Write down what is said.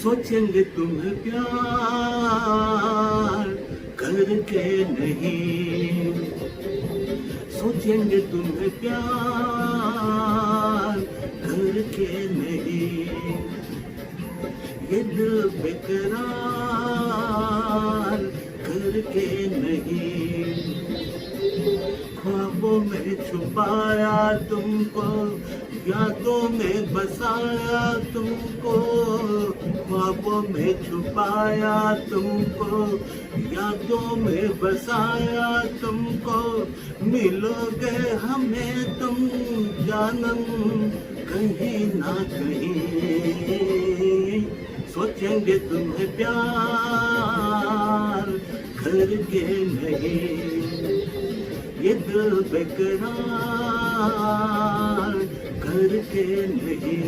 सोचेंगे तुम्हें प्यार करके नहीं, सोचेंगे तुम्हें प्यार करके नहीं, ये दिल बेकरार करके नहीं। ख्वाबों में छुपाया तुमको, यादों में बसाया तुमको, ख्वाबों में छुपाया तुमको, यादों में बसाया तुमको। मिलोगे हमें तुम जानम कहीं ना कहीं, सोचेंगे तुम्हें प्यार करके नहीं, ये दिल बेकरार करके नहीं।